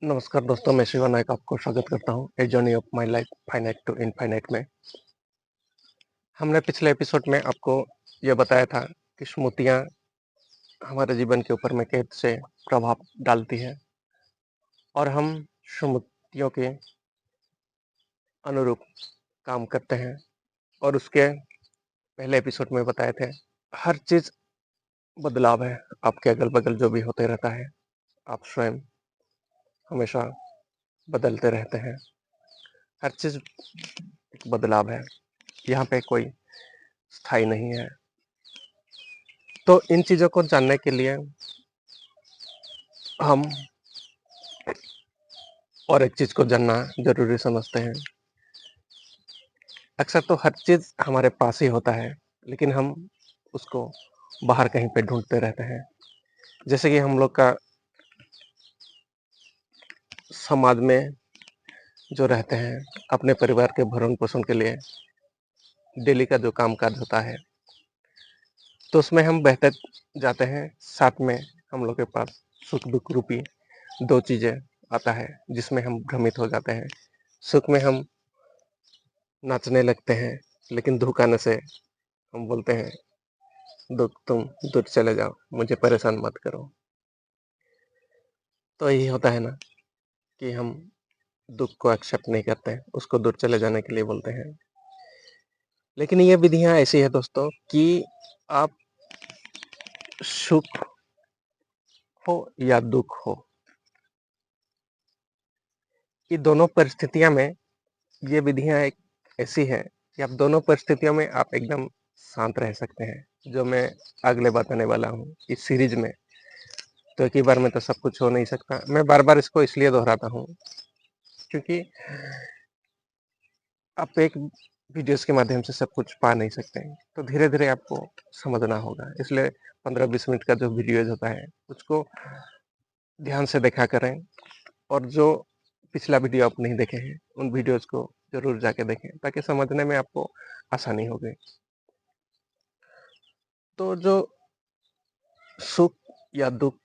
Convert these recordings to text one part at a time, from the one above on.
नमस्कार दोस्तों, मैं शिवा नायक आपको स्वागत करता हूँ a journey of my life finite to infinite में। हमने पिछले एपिसोड में आपको ये बताया था कि स्मृतियाँ हमारे जीवन के ऊपर में कैसे प्रभाव डालती है और हम स्मृतियों के अनुरूप काम करते हैं। और उसके पहले एपिसोड में बताए थे हर चीज़ बदलाव है, आपके अगल बगल जो भी होते रहता है, आप स्वयं हमेशा बदलते रहते हैं। हर चीज़ एक बदलाव है, यहाँ पे कोई स्थायी नहीं है। तो इन चीज़ों को जानने के लिए हम और एक चीज़ को जानना ज़रूरी समझते हैं। अक्सर तो हर चीज़ हमारे पास ही होता है, लेकिन हम उसको बाहर कहीं पे ढूँढते रहते हैं। जैसे कि हम लोग का समाज में जो रहते हैं, अपने परिवार के भरण-पोषण के लिए डेली का जो काम-काज होता है, तो उसमें हम बहते जाते हैं। साथ में हम लोग के पास सुख-दुःख रूपी 2 चीज़ें आता है, जिसमें हम भ्रमित हो जाते हैं। सुख में हम नाचने लगते हैं, लेकिन दुःख आने से हम बोलते हैं, दुःख तुम दूर चले जाओ, मुझे परेशान मत करो। तो यही होता है ना कि हम दुःख को एक्सेप्ट नहीं करते हैं, उसको दूर चले जाने के लिए बोलते हैं। लेकिन ये विधियाँ ऐसी है दोस्तों कि आप सुख हो या दुःख हो, ये दोनों परिस्थितियाँ में ये विधियाँ एक ऐसी है कि आप दोनों परिस्थितियों में आप एकदम शांत रह सकते हैं, जो मैं अगले बताने वाला हूँ इस सीरीज़ में। तो एक ही बार में तो सब कुछ हो नहीं सकता। मैं बार-बार इसको इसलिए दोहराता हूँ, क्योंकि आप एक वीडियोज़ के माध्यम से सब कुछ पा नहीं सकते हैं, तो धीरे-धीरे आपको समझना होगा। इसलिए 15-20 मिनट का जो वीडियोज़ होता है, उसको ध्यान से देखा करें और जो पिछला वीडियो आप नहीं देखे हैं, उन वीडियोज़ को ज़रूर जाके देखें, ताकि समझने में आपको आसानी होगी। तो जो सुख या दुःख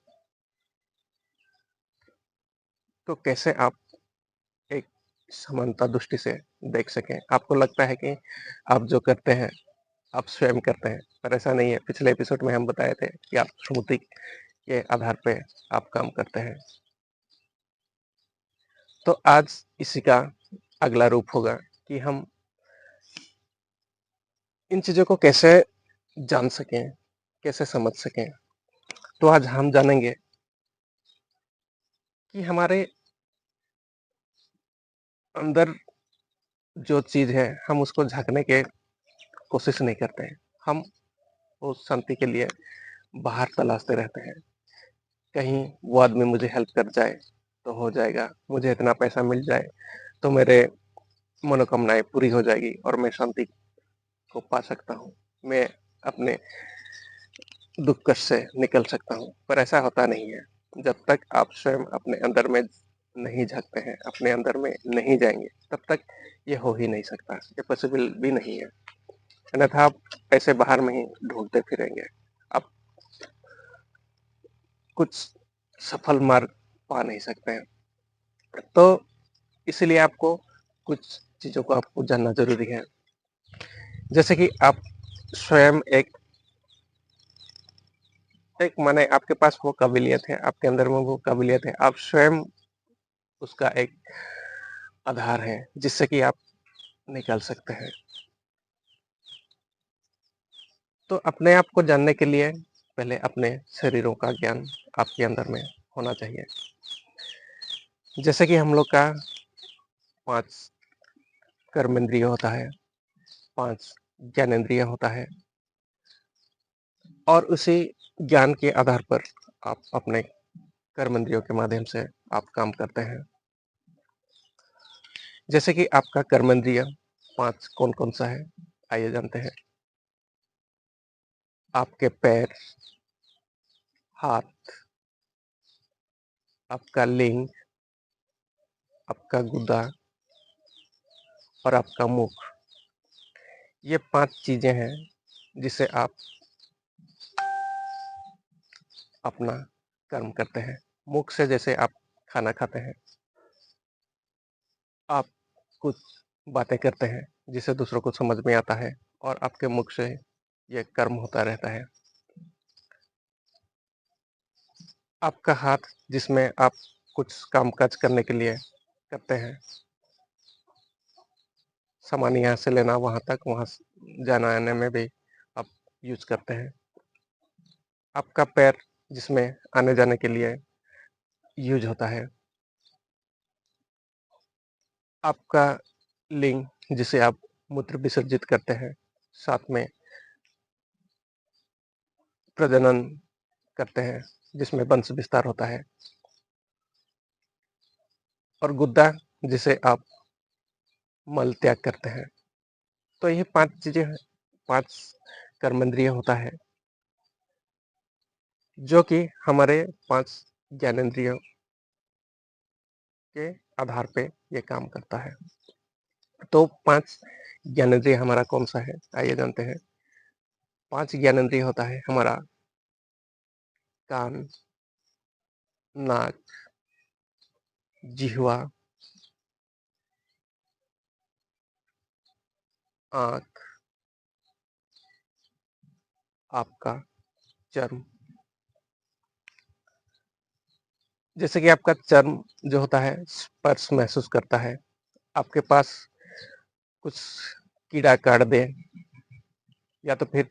को कैसे आप एक समानता दृष्टि से देख सकें। आपको लगता है कि आप जो करते हैं, आप स्वयं करते हैं, पर ऐसा नहीं है। पिछले एपिसोड में हम बताए थे कि आप स्मृति के आधार पे आप काम करते हैं। तो आज इसी का अगला रूप होगा कि हम इन चीज़ों को कैसे जान सकें, कैसे समझ सकें। तो आज हम जानेंगे कि हमारे अंदर जो चीज़ है, हम उसको झाँकने के कोशिश नहीं करते हैं। हम उस शांति के लिए बाहर तलाशते रहते हैं। कहीं वो आदमी मुझे हेल्प कर जाए तो हो जाएगा, मुझे इतना पैसा मिल जाए तो मेरे मनोकामनाएँ पूरी हो जाएगी और मैं शांति को पा सकता हूँ। मैं अपने दुःख कष्ट से निकल सकता हूँ, पर ऐसा होता नहीं है। जब तक आप स्वयं अपने अंदर में नहीं झाँकते हैं, अपने अंदर में नहीं जाएँगे, तब तक ये हो ही नहीं सकता, ये पॉसिबल भी नहीं है। अन्यथा आप ऐसे बाहर में ही ढूँढते फिरेंगे। आप कुछ सफल मार्ग पा नहीं सकते हैं। तो इसलिए आपको कुछ चीज़ों को आपको जानना ज़रूरी है। जैसे कि आप स्वयं एक एक माने आपके पास वो काबिलियत है, आपके अंदर में वो काबिलियत है, आप स्वयं उसका एक आधार हैं, जिससे कि आप निकल सकते हैं। तो अपने आप को जानने के लिए पहले अपने शरीरों का ज्ञान आपके अंदर में होना चाहिए। जैसे कि हम लोग का 5 कर्मेंद्रिय होता है, 5 ज्ञानेंद्रिय होता है और उसी ज्ञान के आधार पर आप अपने कर्मेंद्रियों के माध्यम से आप काम करते हैं। जैसे कि आपका कर्मेंद्रिय 5 कौन-कौन सा है? आइए जानते हैं। आपके पैर, हाथ, आपका लिंग, आपका गुदा और आपका मुख। ये 5 चीज़ें हैं जिसे आप अपना कर्म करते हैं। मुख से जैसे आप खाना खाते हैं, आप कुछ बातें करते हैं जिसे दूसरों को समझ में आता है और आपके मुख से ये कर्म होता रहता है। आपका हाथ जिसमें आप कुछ काम-काज करने के लिए करते हैं, सामान यहाँ से लेना वहाँ तक, वहाँ से जाना-आने में भी आप यूज़ करते हैं। आपका पैर जिसमें आने-जाने के लिए यूज़ होता है। आपका लिंग जिसे आप मूत्र विसर्जित करते हैं, साथ में प्रजनन करते हैं, जिसमें वंश विस्तार होता है। और गुद्दा जिसे आप मल त्याग करते हैं। तो ये 5 चीज़ें हैं, 5 कर्मेंद्रिय होता है, जो कि हमारे 5 ज्ञानेंद्रियों के आधार पे ये काम करता है। तो 5 ज्ञानेंद्रिय हमारा कौन-सा है? आइए जानते हैं। 5 ज्ञानेंद्रिय होता है हमारा कान, नाक, जिह्वा, आँख, आपका चर्म। जैसे कि आपका चर्म जो होता है स्पर्श महसूस करता है। आपके पास कुछ कीड़ा काट दे या तो फिर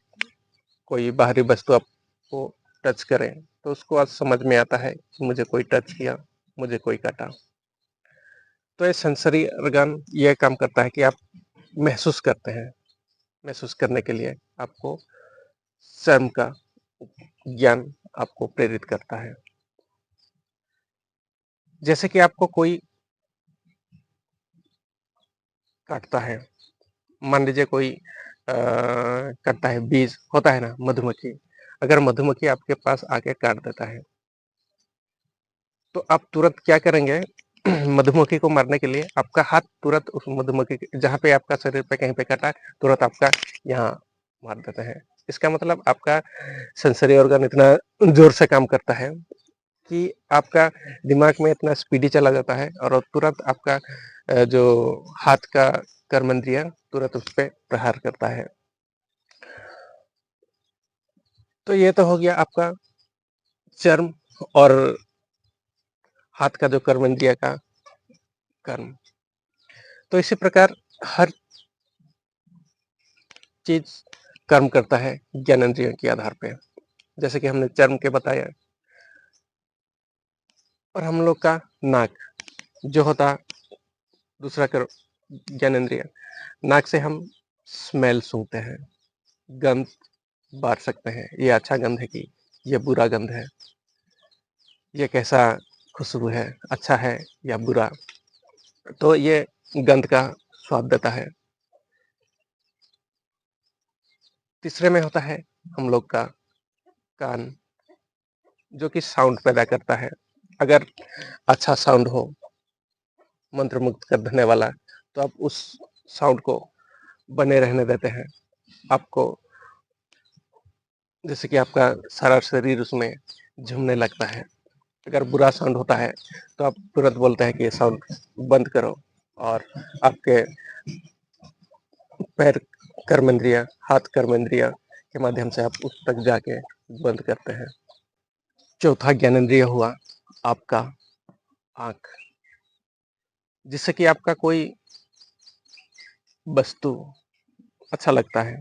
कोई बाहरी वस्तु आपको टच करे, तो उसको आज समझ में आता है कि मुझे कोई टच किया, मुझे कोई काटा। तो ये सेंसरी ऑर्गन ये काम करता है कि आप महसूस करते हैं। महसूस करने के लिए आपको चर्म का ज्ञान आपको प्रेरित करता है। जैसे कि आपको कोई काटता है, मान लीजिए कोई काटता है, बीज होता है ना मधुमक्खी, अगर मधुमक्खी आपके पास आके काट देता है, तो आप तुरंत क्या करेंगे? मधुमक्खी को मारने के लिए आपका हाथ तुरंत उस मधुमक्खी के जहाँ पे आपका शरीर पे कहीं पे काटा है, तुरंत आपका यहाँ मार देते हैं। इसका मतलब आपका सेंसरी ऑर्गन इतना ज़ोर से काम करता है कि आपका दिमाग में इतना स्पीडी चला जाता है और तुरंत आपका जो हाथ का कर्मेंद्रिय तुरंत उस पे प्रहार करता है। तो ये तो हो गया आपका चर्म और हाथ का जो कर्मेंद्रिय का कर्म। तो इसी प्रकार हर चीज़ कर्म करता है ज्ञानेंद्रियों के आधार पे। जैसे कि हमने चर्म के बताया और हम लोग का नाक जो होता दूसरा ज्ञानेंद्रिय, नाक से हम स्मेल सूंघते हैं, गंध बार सकते हैं, ये अच्छा गंध है कि ये बुरा गंध है, ये कैसा खुशबू है, अच्छा है या बुरा। तो ये गंध का स्वाद देता है। तीसरे में होता है हम लोग का कान, जो कि साउंड पैदा करता है। अगर अच्छा साउंड हो, मंत्रमुग्ध कर देने वाला, तो आप उस साउंड को बने रहने देते हैं। आपको जैसे कि आपका सारा शरीर उसमें झूमने लगता है। अगर बुरा साउंड होता है, तो आप तुरंत बोलते हैं कि ये साउंड बंद करो और आपके पैर कर्मेंद्रिय, हाथ कर्मेंद्रिय के माध्यम से आप उस तक जाके बंद करते हैं। चौथा ज्ञानेंद्रिय हुआ आपका आँख, जिससे कि आपका कोई वस्तु अच्छा लगता है।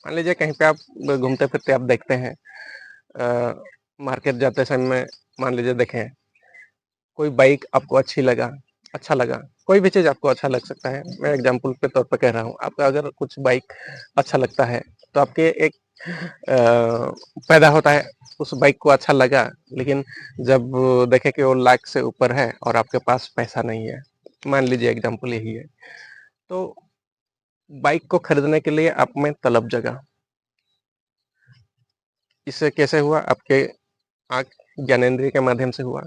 मान लीजिए कहीं पे आप घूमते-फिरते आप देखते हैं मार्केट जाते समय मान लीजिए देखें, कोई बाइक आपको अच्छी लगा, अच्छा लगा, कोई भी चीज़ आपको अच्छा लग सकता है। मैं एग्ज़ाम्पल के तौर पे कह रहा हूँ, आपका अगर कुछ बाइक अच्छा लगता है, तो आपके एक पैदा होता है, उस बाइक को अच्छा लगा, लेकिन जब देखें कि वो लाख से ऊपर है और आपके पास पैसा नहीं है, मान लीजिए एग्ज़ाम्पल यही है, तो बाइक को खरीदने के लिए आप में तलब जगा। इससे कैसे हुआ? आपके आँख ज्ञानेंद्रिय के माध्यम से हुआ।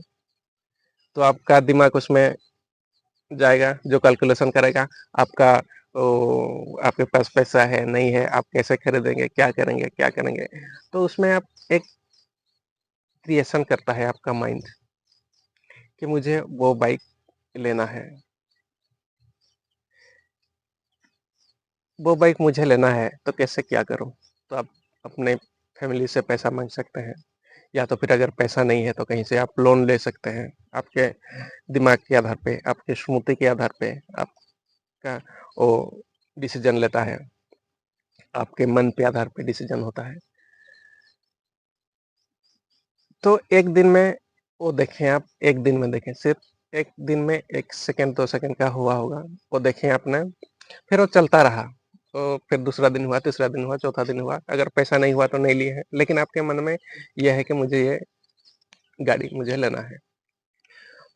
तो आपका दिमाग उसमें जाएगा, जो कैलकुलेशन करेगा, आपका आपके पास पैसा है, नहीं है, आप कैसे खरीदेंगे, क्या करेंगे, क्या करेंगे? तो उसमें आप एक क्रिएशन करता है आपका माइंड कि मुझे वो बाइक लेना है। वो बाइक मुझे लेना है तो कैसे क्या करूँ? तो आप अपने फैमिली से पैसा माँग सकते हैं, या तो फिर अगर पैसा नहीं है तो कहीं से आप लोन ले सकते हैं। आपके दिमाग के आधार पे, आपके स्मृति के आधार पे आपका वो डिसीज़न लेता है, आपके मन पे आधार पे डिसीज़न होता है। तो एक दिन में वो देखें आप, एक दिन में देखें, सिर्फ़ एक दिन में 1 सेकंड 2 सेकंड का हुआ होगा, वो देखें आपने, फिर वो चलता रहा। तो फिर दूसरा दिन हुआ, तीसरा दिन हुआ, चौथा दिन हुआ, अगर पैसा नहीं हुआ तो नहीं लिए हैं, लेकिन आपके मन में ये है कि मुझे ये गाड़ी मुझे लेना है।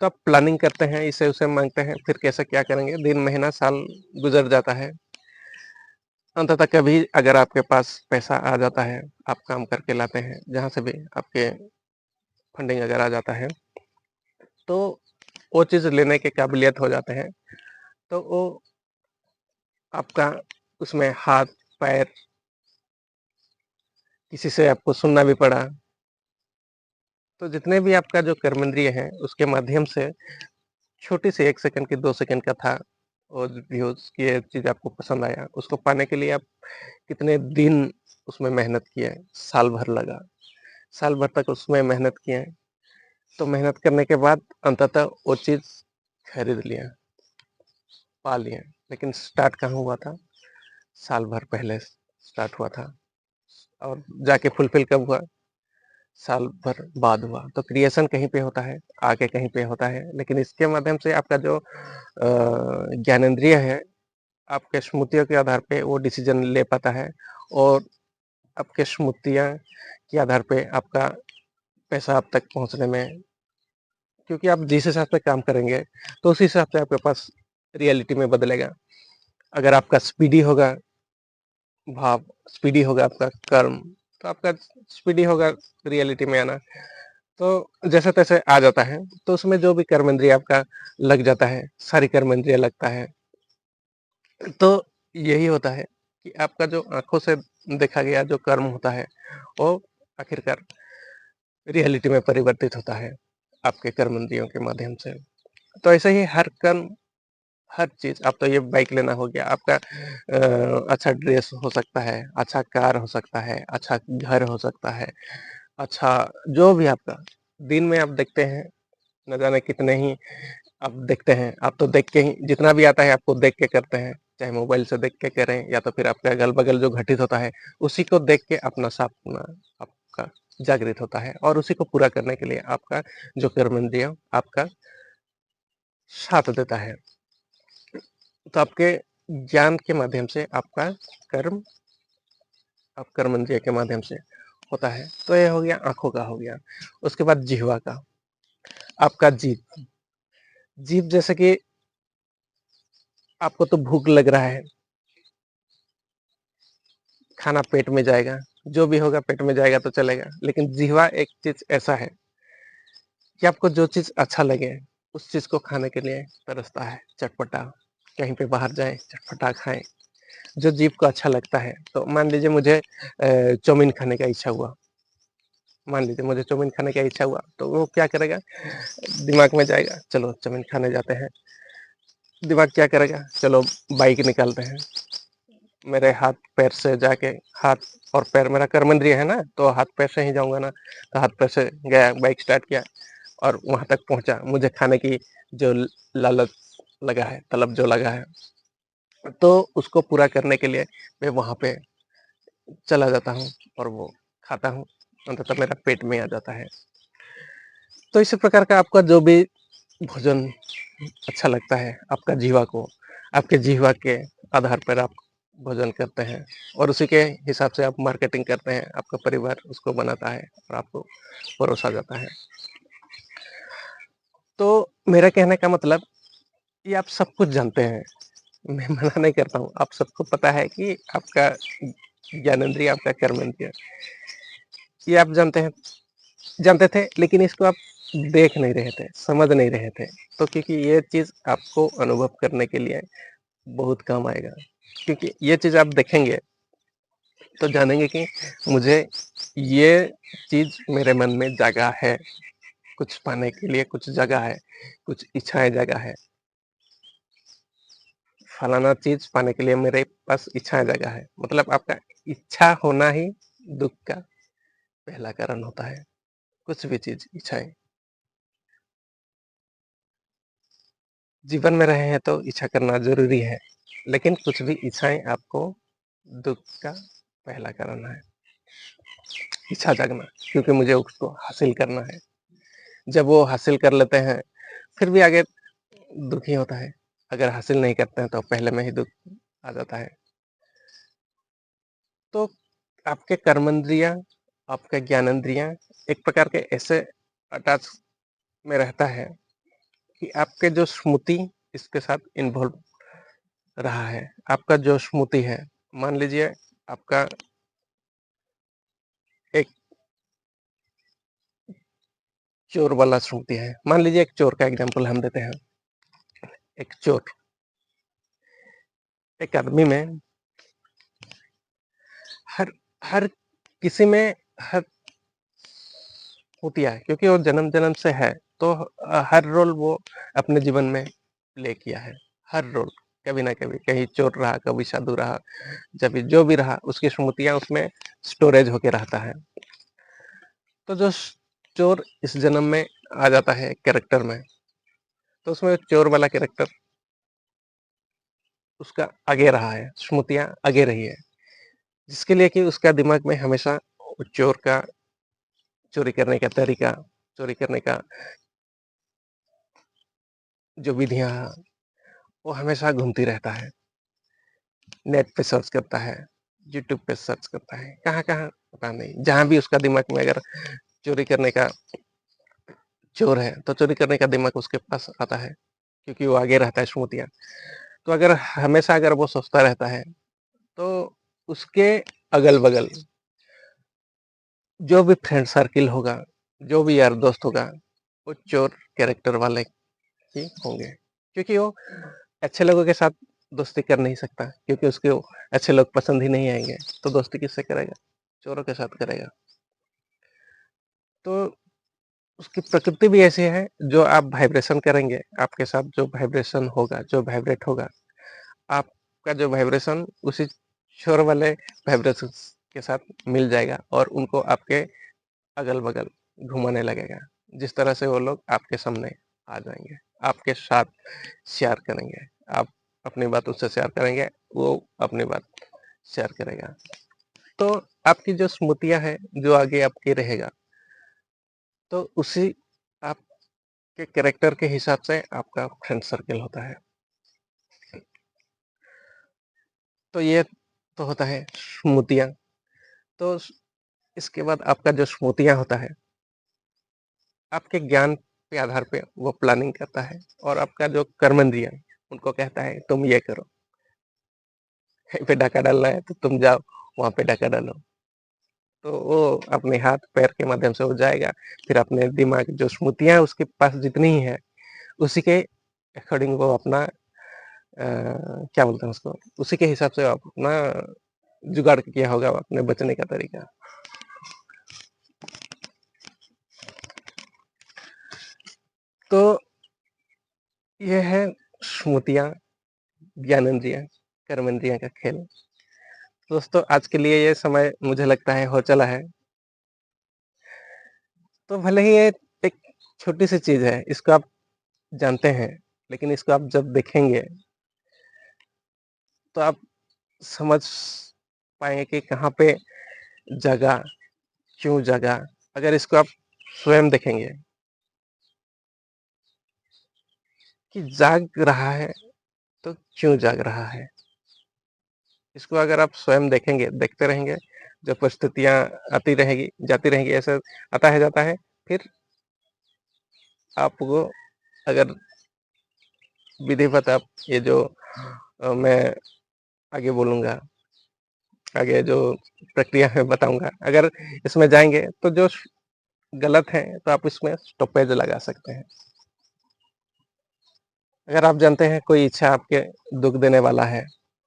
तो आप प्लानिंग करते हैं, इसे-उसे माँगते हैं, फिर कैसे क्या करेंगे, दिन, महीना, साल गुज़र जाता है। अंततः कभी अगर आपके पास पैसा आ जाता है, आप काम करके लाते हैं, जहाँ से भी आपके फंडिंग अगर आ जाता है, तो वो चीज़ लेने के काबिलियत हो जाते हैं, तो वो आपका उसमें हाथ, पैर, किसी से आपको सुनना भी पड़ा, तो जितने भी आपका जो कर्मेंद्रिय है, उसके माध्यम से छोटी-सी 1 सेकंड की, 2 सेकंड का था, और व्यूज़ की ये चीज़ आपको पसंद आया, उसको पाने के लिए आप कितने दिन उसमें मेहनत किए, साल भर लगा। साल भर तक उसमें मेहनत किए, तो मेहनत करने के बाद अंततः वो चीज़ खरीद लिया, पा लिया। लेकिन स्टार्ट कहाँ हुआ था? साल भर पहले स्टार्ट हुआ था, और जाके फुलफ़िल कब हुआ? साल भर बाद हुआ। तो क्रिएशन कहीं पे होता है, आके कहीं पे होता है, लेकिन इसके माध्यम से आपका जो ज्ञानेंद्रिय है, आपके स्मृतियों के आधार पे वो डिसीज़न ले पाता है, और आपके स्मृतियाँ के आधार पे आपका पैसा आप तक पहुँचने में, क्योंकि आप जिस हिसाब से काम करेंगे, तो उसी हिसाब से आपके पास रियलिटी में बदलेगा। अगर आपका स्पीडी होगा भाव, स्पीडी होगा आपका कर्म, तो आपका स्पीडी होगा रियलिटी में आना। तो जैसे-तैसे आ जाता है, तो उसमें जो भी कर्मेंद्रिय आपका लग जाता है, सारी कर्मेंद्रिय लगता है। तो यही होता है कि आपका जो आँखों से देखा गया जो कर्म होता है, वो आखिरकार रियलिटी में परिवर्तित होता है, आपके कर्मेंद्रियों के माध्यम से। तो ऐसे ही हर कर्म, हर चीज़, अब तो ये बाइक लेना हो गया, आपका अच्छा ड्रेस हो सकता है, अच्छा कार हो सकता है, अच्छा घर हो सकता है, अच्छा जो भी आपका, दिन में आप देखते हैं, न जाने कितने ही आप देखते हैं, आप तो देख के ही जितना भी आता है आपको देख के करते हैं, चाहे मोबाइल से देख के करें, या तो फिर आपके अगल-बगल जो घटित होता है, उसी को देख के अपना सपना आपका जागृत होता है, और उसी को पूरा करने के लिए आपका जो कर्मेंद्रिय आपका साथ देता है। तो आपके ज्ञान के माध्यम से आपका कर्म, आप कर्मेंद्रिय के माध्यम से होता है। तो ये हो गया, आँखों का हो गया। उसके बाद जिह्वा का, आपका जीभ। जीभ जैसे कि आपको तो भूख लग रहा है, खाना पेट में जाएगा, जो भी होगा पेट में जाएगा तो चलेगा। लेकिन जिह्वा एक चीज़ ऐसा है कि आपको जो चीज़ अच्छा लगे, उस चीज़ को खाने के लिए तरसता है, चटपटा। कहीं पे बाहर जाएँ, चटपटा खाएँ, जो जीभ को अच्छा लगता है। तो मान लीजिए मुझे चाउमीन खाने का इच्छा हुआ, मान लीजिए मुझे चाउमीन खाने का इच्छा हुआ, तो वो क्या करेगा, दिमाग में जाएगा, चलो चाउमीन खाने जाते हैं। दिमाग क्या करेगा, चलो बाइक निकालते हैं। मेरे हाथ-पैर से जाके, हाथ और पैर मेरा कर्मेंद्रिय है ना, तो हाथ-पैर से ही जाऊँगा ना, तो हाथ-पैर से गया, बाइक स्टार्ट किया और वहाँ तक पहुँचा। मुझे खाने की जो लालच लगा है, तलब जो लगा है, तो उसको पूरा करने के लिए मैं वहाँ पे चला जाता हूँ और वो खाता हूँ, अंततः मेरा पेट में आ जाता है। तो इसी प्रकार का आपका जो भी भोजन अच्छा लगता है, आपका जीवा को, आपके जीवा के आधार पर आप भोजन करते हैं, और उसी के हिसाब से आप मार्केटिंग करते हैं, आपका परिवार उसको बनाता है और आपको परोसा जाता है। तो मेरा कहने का मतलब, ये आप सब कुछ जानते हैं, मैं मना नहीं करता हूँ, आप सबको पता है कि आपका ज्ञानेंद्रिय, आपका कर्मेंद्रिय, ये आप जानते थे, लेकिन इसको आप देख नहीं रहे थे, समझ नहीं रहे थे। तो क्योंकि ये चीज़ आपको अनुभव करने के लिए बहुत काम आएगा, क्योंकि ये चीज़ आप देखेंगे तो जानेंगे कि मुझे ये चीज़ मेरे मन में जागा है, कुछ पाने के लिए कुछ जगह है, कुछ इच्छाएँ जगह है। फलाना चीज़ पाने के लिए मेरे पास इच्छाएँ जगह है। मतलब आपका इच्छा होना ही दुःख का पहला कारण होता है। कुछ भी चीज़ इच्छाएँ। जीवन में रहे हैं तो इच्छा करना ज़रूरी है, लेकिन कुछ भी इच्छाएँ आपको दुःख का पहला कारण है। इच्छा जगना, क्योंकि मुझे उसको हासिल करना है। जब वो हासिल कर लेते हैं, फिर भी आगे दुखी होता है। अगर हासिल नहीं करते हैं तो पहले में ही दुःख आ जाता है। तो आपके कर्मेंद्रियाँ, आपके ज्ञानेंद्रियाँ एक प्रकार के ऐसे अटैच में रहता है कि आपके जो स्मृति इसके साथ इन्वॉल्व रहा है। आपका जो स्मृति है, मान लीजिए आपका एक चोर वाला स्मृति है। मान लीजिए एक चोर का एग्ज़ाम्पल हम देते हैं। एक चोर, एक आदमी में हर हर किसी में हर होती है, क्योंकि वो जन्म-जन्म से है, तो हर रोल वो अपने जीवन में प्ले किया है। हर रोल, कभी ना कभी, कहीं चोर रहा, कभी साधु रहा, जब भी जो भी रहा, उसकी स्मृतियाँ उसमें स्टोरेज होके रहता है। तो जो चोर इस जन्म में आ जाता है कैरेक्टर में, तो उसमें चोर वाला कैरेक्टर उसका आगे रहा है, स्मृतियाँ आगे रही है, जिसके लिए कि उसका दिमाग में हमेशा चोर का चोरी करने का तरीका, चोरी करने का जो विधियाँ, वो हमेशा घूमती रहता है। नेट पे सर्च करता है, यूट्यूब पे सर्च करता है, कहाँ-कहाँ पता नहीं। जहाँ भी उसका दिमाग में अगर चोरी करने का चोर है, तो चोरी करने का दिमाग उसके पास आता है, क्योंकि वो आगे रहता है स्मृतियाँ। तो अगर हमेशा अगर वो सोचता रहता है, तो उसके अगल-बगल जो भी फ्रेंड सर्किल होगा, जो भी यार दोस्त होगा, वो चोर कैरेक्टर वाले ही होंगे। क्योंकि वो अच्छे लोगों के साथ दोस्ती कर नहीं सकता, क्योंकि उसको अच्छे लोग पसंद ही नहीं आएँगे, तो दोस्ती किससे करेगा? चोरों के साथ करेगा। तो उसकी प्रकृति भी ऐसी है, जो आप वाइब्रेशन करेंगे, आपके साथ जो वाइब्रेशन होगा, जो वाइब्रेट होगा, आपका जो वाइब्रेशन उसी चोर वाले वाइब्रेशंस के साथ मिल जाएगा और उनको आपके अगल-बगल घुमाने लगेगा। जिस तरह से वो लोग आपके सामने आ जाएँगे, आपके साथ शेयर करेंगे। आप अपनी बात उससे शेयर करेंगे, वो अपनी बात शेयर करेगा। तो आपकी जो स्मृतियाँ हैं, जो आगे आपकी रहेगा, तो उसी आपके कैरेक्टर के हिसाब से आपका फ्रेंड सर्कल होता है। तो ये तो होता है स्मृतियाँ। तो इसके बाद आपका जो स्मृतियाँ होता है, आपके ज्ञान के आधार पे वो प्लानिंग करता है और आपका जो कर्मेंद्रिय उनको कहता है तुम ये करो, कहीं पे डाका डालना है तो तुम जाओ वहाँ पे डाका डालो। तो वो अपने हाथ पैर के माध्यम से वो जाएगा, फिर अपने दिमाग जो स्मृतियाँ उसके पास जितनी ही है, उसी के अकॉर्डिंग वो अपना क्या बोलते हैं उसको, उसी के हिसाब से अपना जुगाड़ किया होगा अपने बचने का तरीका। तो ये है स्मृतियाँ, ज्ञानेंद्रियाँ, कर्मेंद्रियाँ का खेल। दोस्तों आज के लिए ये समय मुझे लगता है हो चला है। तो भले ही ये एक छोटी-सी चीज़ है, इसको आप जानते हैं, लेकिन इसको आप जब देखेंगे, तो आप समझ पाएँगे कि कहाँ पे जगा, क्यों जगा। अगर इसको आप स्वयं देखेंगे कि जाग रहा है, तो क्यों जाग रहा है? इसको अगर आप स्वयं देखेंगे, देखते रहेंगे, जब परिस्थितियाँ आती रहेगी, जाती रहेंगी, ऐसा आता है, जाता है, फिर आपको अगर विधिवत आप ये जो मैं आगे बोलूँगा, आगे जो प्रक्रिया है बताऊँगा, अगर इसमें जाएँगे तो जो गलत है, तो आप इसमें स्टॉपेज लगा सकते हैं। अगर आप जानते हैं कोई इच्छा आपके दुःख देने वाला है,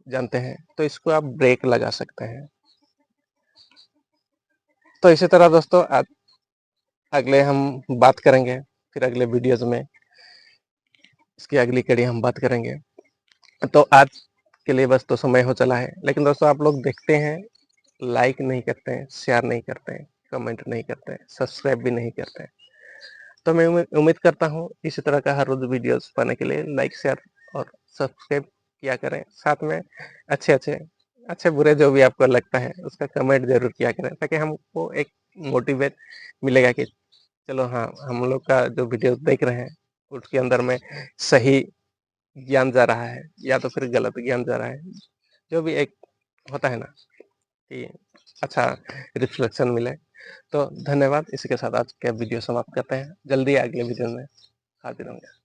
जानते हैं, तो इसको आप ब्रेक लगा सकते हैं। तो इसी तरह दोस्तों अगले हम बात करेंगे, फिर अगले वीडियोज़ में इसकी अगली कड़ी हम बात करेंगे। तो आज के लिए बस तो समय हो चला है, लेकिन दोस्तों आप लोग देखते हैं, लाइक नहीं करते हैं, शेयर नहीं करते हैं, कमेंट नहीं करते हैं, सब्सक्राइब भी नहीं करते हैं। तो मैं उम्मीद करता हूँ इसी तरह का हर रोज़ वीडियोज़ पाने के लिए लाइक, शेयर और सब्सक्राइब किया करें। साथ में अच्छे-बुरे जो भी आपको लगता है उसका कमेंट ज़रूर किया करें, ताकि हमको एक मोटिवेट मिलेगा कि चलो हाँ, हम लोग का जो वीडियो देख रहे हैं उसके अंदर में सही ज्ञान जा रहा है या तो फिर गलत ज्ञान जा रहा है। जो भी एक होता है ना कि अच्छा रिफ्लेक्शन मिले। तो धन्यवाद। इसी के साथ आज का वीडियो समाप्त करते हैं। जल्दी अगले वीडियो में हाज़िर होंगे।